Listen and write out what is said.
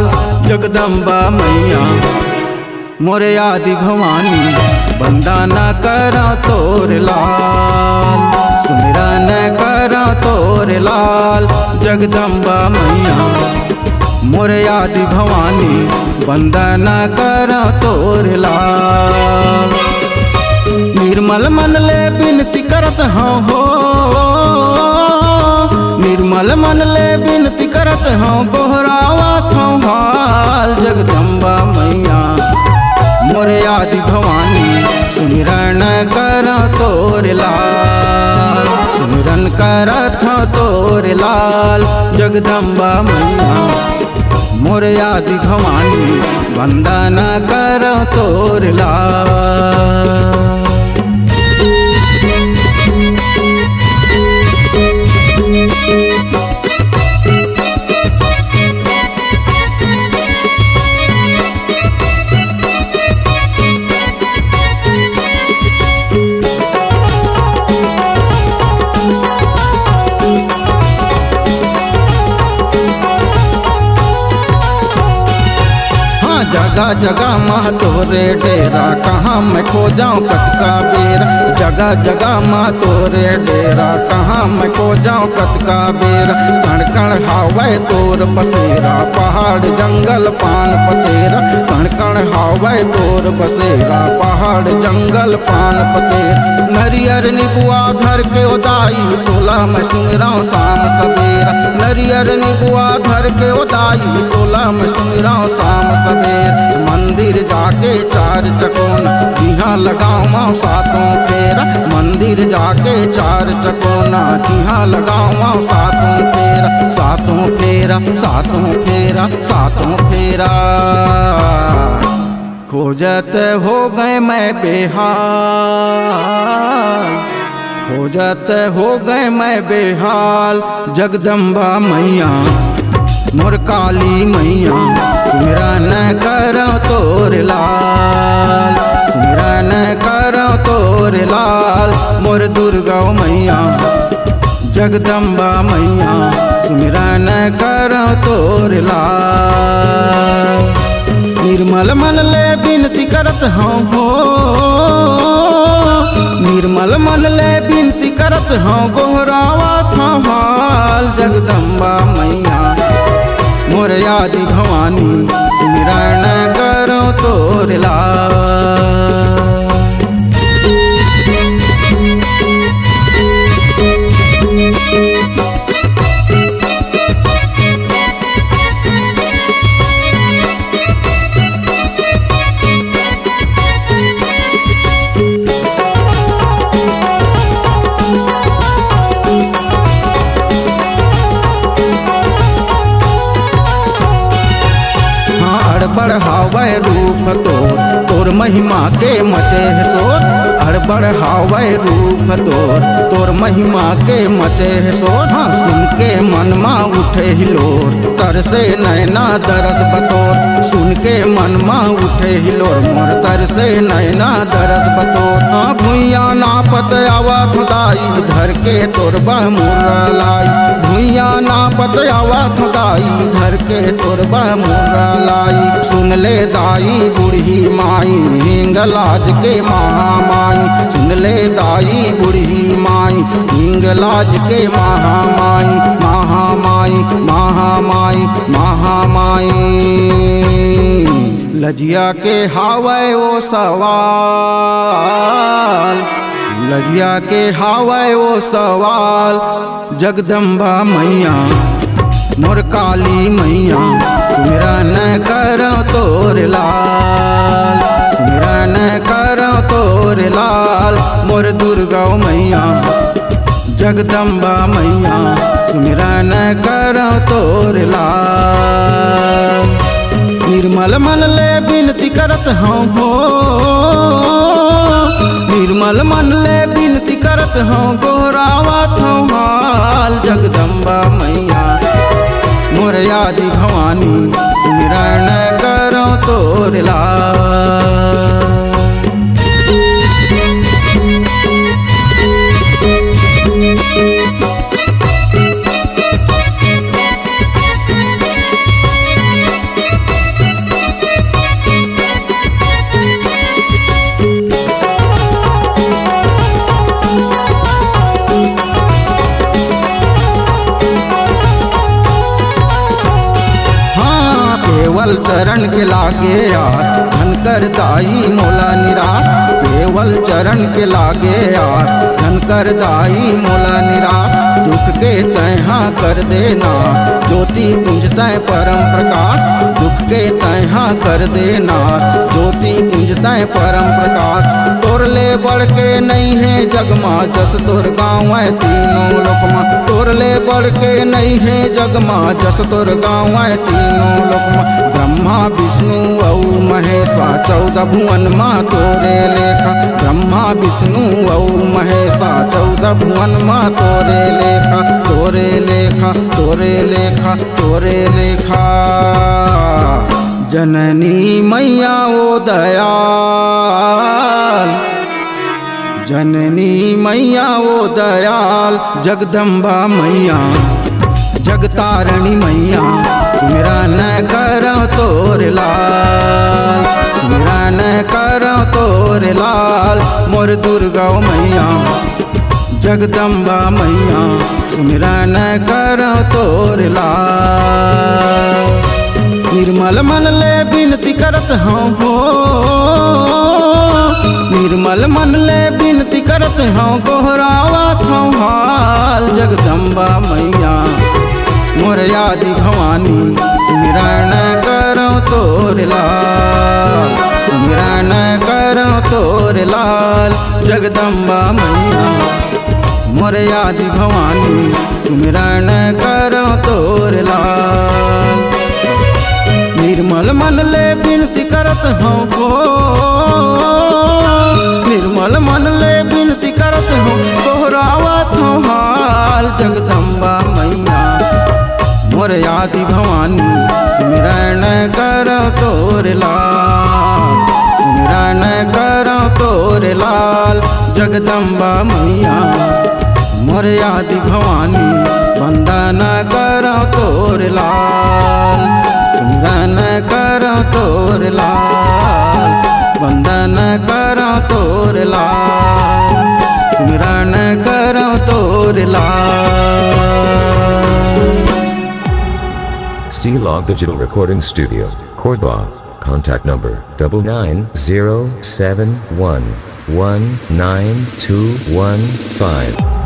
लाल जगदम्बा मैया मोरे आदि भवानी वंदन करा तोर लाल सुमिरन करा तोर लाल जगदम्बा मैया मोरे आदि भवानी वंदन करा तोर लाल निर्मल मन ले बिनती करत हाँ हो निर्मल मन ले बिनती करत हाँ गोहरावत हाँ हाल जगदम्बा मैया मोरे आदि भवानी सुमिरन कर तोर लाल सुमिरन करत हाँ तोर लाल जगदम्बा मैया मोरे आदि भवानी वंदन कर तोर लाल। जगह जगह माँ तोरे डेरा कहाँ मैं खो जाऊँ कतका बेरा जगह जगह माँ तोरे डेरा कहाँ मैं खो जाऊँ कतका बेरा कण कण हावै तोर बसेरा पहाड़ जंगल पान पतेरा कण कण हावै तोर बसेरा पहाड़ जंगल पान पतेरा नरियर निबुआ धर के उदाई तोला मैं सुमिराऊँ शाम सवेरा नरियर निबुआ धर के उदाई तोला मैं सुमिराऊँ शाम सवेरा मंदिर जाके चार चकोना जिहाँ लगाऊँ माँ सातों फेरा मंदिर जाके चार चकोना जिहाँ लगाऊँ माँ सातों फेरा सातों फेरा सातों फेरा सातों फेरा खोजत हो गए मैं बेहाल खोजत हो गए मैं बेहाल जगदम्बा मैया मोर काली मैया सुमिरन करो तोर लाल सुमिरन करो तोर लाल मोर दुर्गा मैया जगदम्बा मैया सुमिरन करो तोर लाल निर्मल मन ले बिनती करत हाँ हो निर्मल मन ले बिनती करत हाँ गोहरावत हाँ हाल जगदम्बा मैया मोर आदि भवानी सुमिरन करो तोर लाल। बढ़ावे रूप तोर महिमा के मचे है शोर अड़बड़ हावे रूप तोर महिमा के मचे है शोर हाँ सुन के मन मा उठे हिलोर तरसे नैना दरस बतोर सुन के मन मा उठे हिलोर मोर तरसे नैना दरस बतोर हाँ भुइया नापत आवत दाई धर के तोर बह मुर्रा लाई भुइया नापत आवत दाई धर के तोर बह मुर्रा लाई सुन ले दाई बूढ़ी माई हिंगलाज के महामाई सुन ले दाई बूढ़ी माई हिंगलाज के महामाई महामाई महामाई महामाई लजिया के हावै ओ सवाल लजिया के हावै ओ सवाल जगदम्बा मैया मोर काली मैया सुमिरन करो तोर लाल सुमिरन करो तोर लाल मोर दुर्गा मैया जगदम्बा मैया सुमिरन करो तोर लाल निर्मल मन ले बिनती करत हाँ हो निर्मल मन ले बिनती करत हाँ गोहरावत हाँ हाल जगदम्बा मैया मोर आदि भवानी सुमिरन करो तोर लाल। केवल चरण के लागे आस, धन कर दाई मोला निराश। केवल चरण के लागे आस, धन कर दाई मोला निराश। दुख के तैहा कर देना, ज्योति पुंज तय परम प्रकाश। दुख के तैहा कर देना, ज्योति पुंज तय परम प्रकाश। तोर ले बढ़ के नहीं है जगमा, जस तोर गाँव है तीनों लोकमा। तोर ले बढ़ के नहीं है जगमा, जस तोर गाँव है तीनों लोकमा। ब्रह्मा विष्णु औ महेशा, 14 भुवन माँ तोरे लेखा। ब्रह्मा विष्णु औ महेशा, 14 भुवन माँ तोरे लेखा। तोरे लेखा, तोरे लेखा, तोरे लेखा। जननी मैया ओ दयाल, जननी मैया ओ दयाल। जगदम्बा मैया, जगतारणी मैया, सुमिरन करो तोर लाल। सुमिरन करो तोर लाल, मोर दुर्गा मैया, जगदम्बा मैया, सुमिरन करो तोर लाल। निर्मल मन ले बिनती करत हूँ हो, निर्मल मन ले बिनती करत हूँ, गोहरावत हूँ हाल। जगदम्बा मैया मोर आदि भवानी, सुमिरन करो तोर लाल। सुमिरन करो तोर लाल, जगदम्बा मैया मोर आदि भवानी, सुमिरन करो तोर लाल। निर्मल मन ले बिनती करत हूँ हो, निर्मल मन ले बिनती करत हूँ, दोहरावत हूँ हाल। जगदम्बा मैया मोर आदि भवानी, सुमिरन करो तोर लाल। सुमिरन करो तोर लाल, जगदम्बा मैया मोर आदि भवानी, वंदन करो तोर लाल। सुमिरन करो तोर लाल, वंदन करो तोर लाल। सुमिरन करो तोर लाल। C-Log Digital Recording Studio, Cordoba. Contact number 9907119215.